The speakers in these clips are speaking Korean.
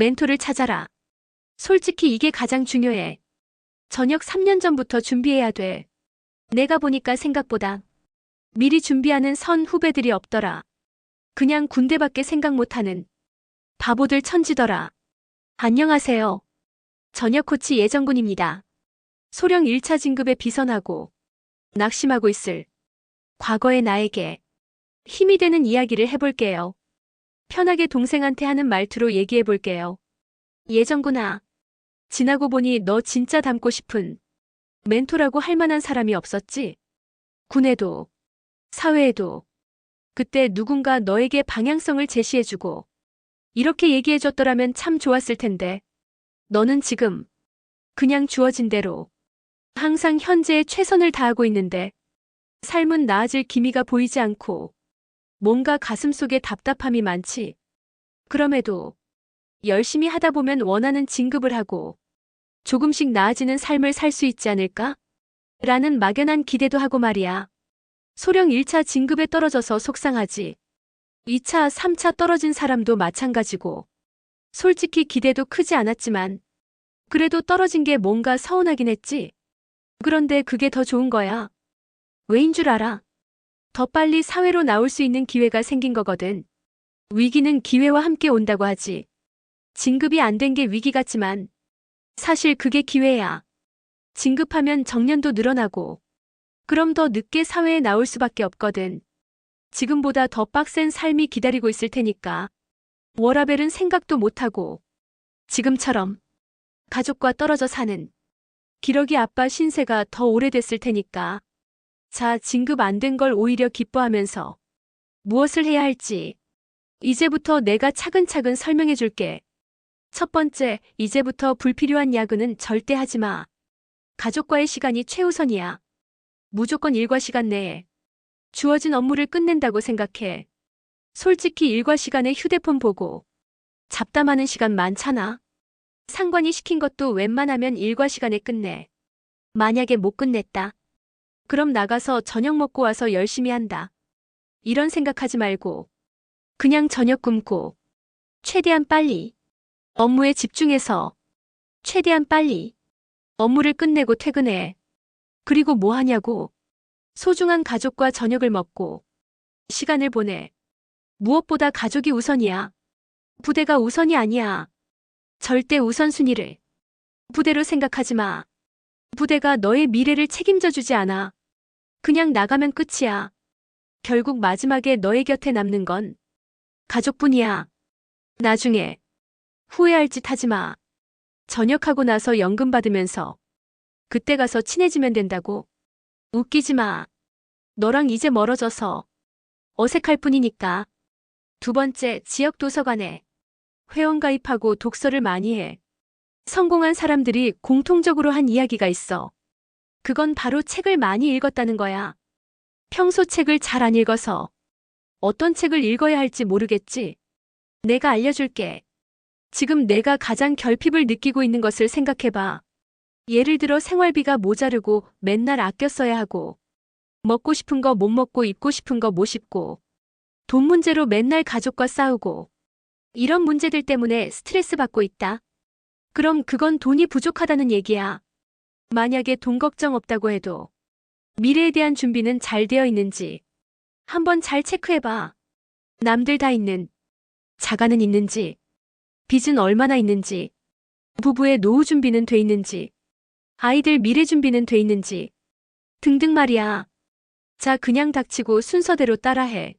멘토를 찾아라. 솔직히 이게 가장 중요해. 전역 3년 전부터 준비해야 돼. 내가 보니까 생각보다 미리 준비하는 선 후배들이 없더라. 그냥 군대밖에 생각 못하는 바보들 천지더라. 안녕하세요. 전역 코치 예정군입니다. 소령 1차 진급에 비선하고 낙심하고 있을 과거의 나에게 힘이 되는 이야기를 해볼게요. 편하게 동생한테 하는 말투로 얘기해볼게요. 예정군아, 지나고 보니 너 진짜 닮고 싶은 멘토라고 할 만한 사람이 없었지? 군에도, 사회에도. 그때 누군가 너에게 방향성을 제시해주고 이렇게 얘기해줬더라면 참 좋았을 텐데. 너는 지금 그냥 주어진 대로 항상 현재에 최선을 다하고 있는데 삶은 나아질 기미가 보이지 않고 뭔가 가슴속에 답답함이 많지. 그럼에도 열심히 하다 보면 원하는 진급을 하고 조금씩 나아지는 삶을 살 수 있지 않을까? 라는 막연한 기대도 하고 말이야. 소령 1차 진급에 떨어져서 속상하지. 2차, 3차 떨어진 사람도 마찬가지고. 솔직히 기대도 크지 않았지만 그래도 떨어진 게 뭔가 서운하긴 했지. 그런데 그게 더 좋은 거야. 왜인 줄 알아? 더 빨리 사회로 나올 수 있는 기회가 생긴 거거든. 위기는 기회와 함께 온다고 하지. 진급이 안 된 게 위기 같지만 사실 그게 기회야. 진급하면 정년도 늘어나고 그럼 더 늦게 사회에 나올 수밖에 없거든. 지금보다 더 빡센 삶이 기다리고 있을 테니까. 워라밸은 생각도 못하고 지금처럼 가족과 떨어져 사는 기러기 아빠 신세가 더 오래됐을 테니까. 자, 진급 안 된 걸 오히려 기뻐하면서 무엇을 해야 할지 이제부터 내가 차근차근 설명해 줄게. 첫 번째, 이제부터 불필요한 야근은 절대 하지 마. 가족과의 시간이 최우선이야. 무조건 일과 시간 내에 주어진 업무를 끝낸다고 생각해. 솔직히 일과 시간에 휴대폰 보고 잡담하는 시간 많잖아. 상관이 시킨 것도 웬만하면 일과 시간에 끝내. 만약에 못 끝냈다. 그럼 나가서 저녁 먹고 와서 열심히 한다. 이런 생각하지 말고 그냥 저녁 굶고 최대한 빨리 업무에 집중해서 최대한 빨리 업무를 끝내고 퇴근해. 그리고 뭐 하냐고. 소중한 가족과 저녁을 먹고 시간을 보내. 무엇보다 가족이 우선이야. 부대가 우선이 아니야. 절대 우선순위를 부대로 생각하지 마. 부대가 너의 미래를 책임져 주지 않아. 그냥 나가면 끝이야. 결국 마지막에 너의 곁에 남는 건 가족뿐이야. 나중에 후회할 짓 하지 마. 전역하고 나서 연금 받으면서 그때 가서 친해지면 된다고. 웃기지 마. 너랑 이제 멀어져서 어색할 뿐이니까. 두 번째, 지역 도서관에 회원가입하고 독서를 많이 해. 성공한 사람들이 공통적으로 한 이야기가 있어. 그건 바로 책을 많이 읽었다는 거야. 평소 책을 잘 안 읽어서 어떤 책을 읽어야 할지 모르겠지. 내가 알려줄게. 지금 내가 가장 결핍을 느끼고 있는 것을 생각해봐. 예를 들어 생활비가 모자르고 맨날 아껴 써야 하고 먹고 싶은 거 못 먹고 입고 싶은 거 못 입고 돈 문제로 맨날 가족과 싸우고 이런 문제들 때문에 스트레스 받고 있다. 그럼 그건 돈이 부족하다는 얘기야. 만약에 돈 걱정 없다고 해도 미래에 대한 준비는 잘 되어 있는지 한번 잘 체크해봐. 남들 다 있는 자가는 있는지, 빚은 얼마나 있는지, 부부의 노후 준비는 돼 있는지, 아이들 미래 준비는 돼 있는지 등등 말이야. 자, 그냥 닥치고 순서대로 따라해.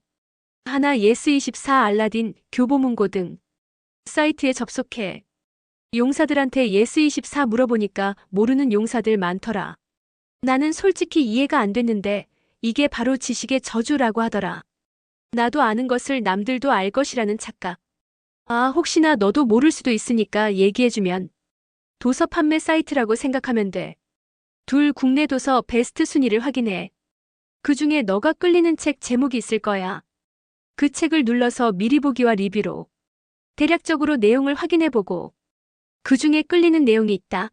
하나, 예스24 알라딘, 교보문고 등 사이트에 접속해. 용사들한테 예스24 물어보니까 모르는 용사들 많더라. 나는 솔직히 이해가 안 됐는데 이게 바로 지식의 저주라고 하더라. 나도 아는 것을 남들도 알 것이라는 착각. 아, 혹시나 너도 모를 수도 있으니까 얘기해주면 도서 판매 사이트라고 생각하면 돼. 둘, 국내 도서 베스트 순위를 확인해. 그 중에 너가 끌리는 책 제목이 있을 거야. 그 책을 눌러서 미리 보기와 리뷰로 대략적으로 내용을 확인해보고 그 중에 끌리는 내용이 있다.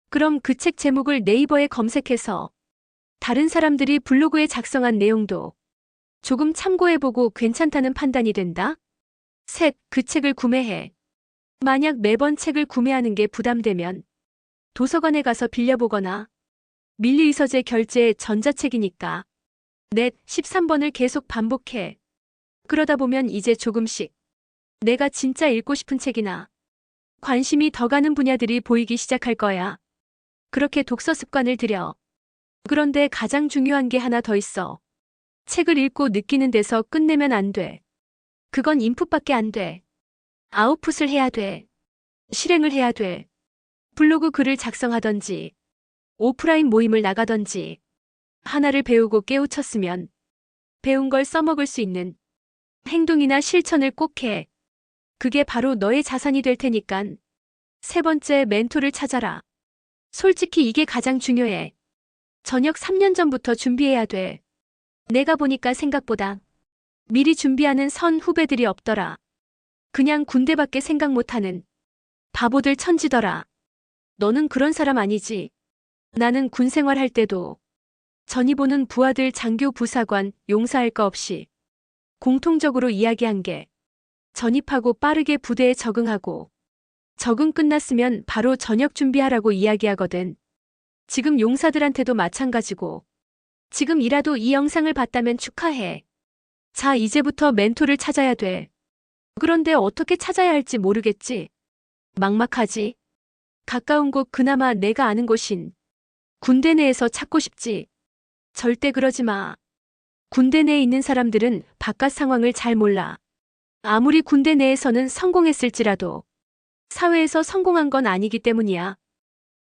그럼 그 책 제목을 네이버에 검색해서 다른 사람들이 블로그에 작성한 내용도 조금 참고해보고 괜찮다는 판단이 된다. 셋, 그 책을 구매해. 만약 매번 책을 구매하는 게 부담되면 도서관에 가서 빌려보거나 밀리의서제 결제 전자책이니까 넷 13번을 계속 반복해. 그러다 보면 이제 조금씩 내가 진짜 읽고 싶은 책이나 관심이 더 가는 분야들이 보이기 시작할 거야. 그렇게 독서 습관을 들여. 그런데 가장 중요한 게 하나 더 있어. 책을 읽고 느끼는 데서 끝내면 안 돼. 그건 인풋밖에 안 돼. 아웃풋을 해야 돼. 실행을 해야 돼. 블로그 글을 작성하던지, 오프라인 모임을 나가던지, 하나를 배우고 깨우쳤으면 배운 걸 써먹을 수 있는 행동이나 실천을 꼭 해. 그게 바로 너의 자산이 될 테니깐. 세 번째, 멘토를 찾아라. 솔직히 이게 가장 중요해. 전역 3년 전부터 준비해야 돼. 내가 보니까 생각보다 미리 준비하는 선 후배들이 없더라. 그냥 군대밖에 생각 못하는 바보들 천지더라. 너는 그런 사람 아니지? 나는 군 생활할 때도 전이 보는 부하들 장교 부사관 용사할 거 없이 공통적으로 이야기한 게 전입하고 빠르게 부대에 적응하고 적응 끝났으면 바로 전역 준비하라고 이야기하거든. 지금 용사들한테도 마찬가지고 지금이라도 이 영상을 봤다면 축하해. 자, 이제부터 멘토를 찾아야 돼. 그런데 어떻게 찾아야 할지 모르겠지? 막막하지? 가까운 곳 그나마 내가 아는 곳인 군대 내에서 찾고 싶지. 절대 그러지 마. 군대 내에 있는 사람들은 바깥 상황을 잘 몰라. 아무리 군대 내에서는 성공했을지라도 사회에서 성공한 건 아니기 때문이야.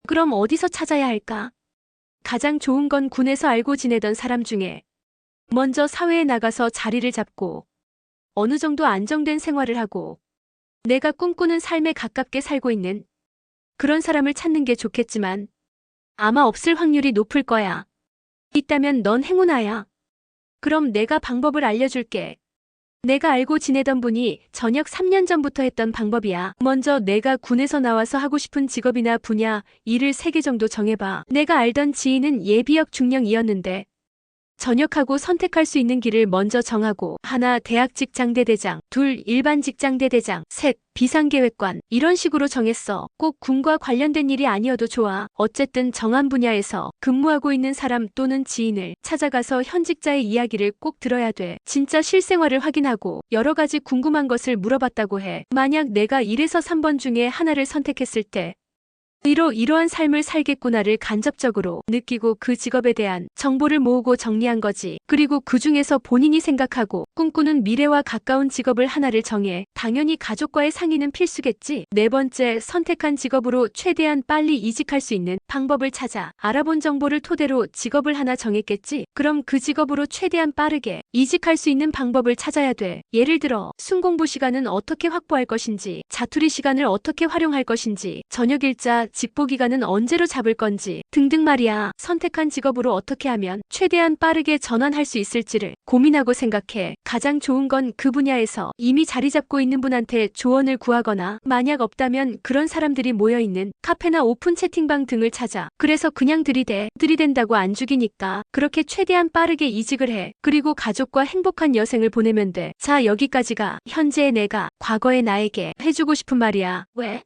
그럼 어디서 찾아야 할까? 가장 좋은 건 군에서 알고 지내던 사람 중에 먼저 사회에 나가서 자리를 잡고 어느 정도 안정된 생활을 하고 내가 꿈꾸는 삶에 가깝게 살고 있는 그런 사람을 찾는 게 좋겠지만 아마 없을 확률이 높을 거야. 있다면 넌 행운아야. 그럼 내가 방법을 알려줄게. 내가 알고 지내던 분이 전역 3년 전부터 했던 방법이야. 먼저 내가 군에서 나와서 하고 싶은 직업이나 분야, 일을 3개 정도 정해봐. 내가 알던 지인은 예비역 중령이었는데 전역하고 선택할 수 있는 길을 먼저 정하고 하나 대학 직장대대장, 둘 일반 직장대대장, 셋 비상계획관 이런 식으로 정했어. 꼭 군과 관련된 일이 아니어도 좋아. 어쨌든 정한 분야에서 근무하고 있는 사람 또는 지인을 찾아가서 현직자의 이야기를 꼭 들어야 돼. 진짜 실생활을 확인하고 여러 가지 궁금한 것을 물어봤다고 해. 만약 내가 1에서 3번 중에 하나를 선택했을 때 이러한 삶을 살겠구나를 간접적으로 느끼고 그 직업에 대한 정보를 모으고 정리한 거지. 그리고 그 중에서 본인이 생각하고 꿈꾸는 미래와 가까운 직업을 하나를 정해. 당연히 가족과의 상의는 필수겠지. 네 번째, 선택한 직업으로 최대한 빨리 이직할 수 있는 방법을 찾아. 알아본 정보를 토대로 직업을 하나 정했겠지. 그럼 그 직업으로 최대한 빠르게 이직할 수 있는 방법을 찾아야 돼. 예를 들어 순공부 시간은 어떻게 확보할 것인지, 자투리 시간을 어떻게 활용할 것인지, 저녁일자 직보기간은 언제로 잡을 건지 등등 말이야. 선택한 직업으로 어떻게 하면 최대한 빠르게 전환할 수 있을지를 고민하고 생각해. 가장 좋은 건 그 분야에서 이미 자리 잡고 있는 분한테 조언을 구하거나 만약 없다면 그런 사람들이 모여있는 카페나 오픈 채팅방 등을 찾아. 그래서 그냥 들이댄다고 안 죽이니까 그렇게 최대한 빠르게 이직을 해. 그리고 가족과 행복한 여생을 보내면 돼. 자, 여기까지가 현재의 내가 과거의 나에게 해주고 싶은 말이야. 왜?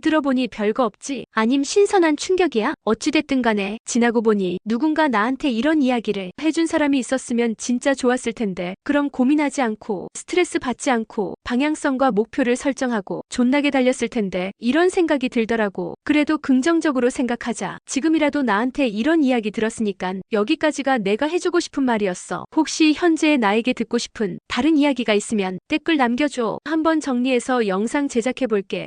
들어보니 별거 없지? 아님 신선한 충격이야? 어찌됐든 간에 지나고 보니 누군가 나한테 이런 이야기를 해준 사람이 있었으면 진짜 좋았을 텐데. 그럼 고민하지 않고 스트레스 받지 않고 방향성과 목표를 설정하고 존나게 달렸을 텐데. 이런 생각이 들더라고. 그래도 긍정적으로 생각하자. 지금이라도 나한테 이런 이야기 들었으니깐 여기까지가 내가 해주고 싶은 말이었어. 혹시 현재의 나에게 듣고 싶은 다른 이야기가 있으면 댓글 남겨줘. 한번 정리해서 영상 제작해볼게.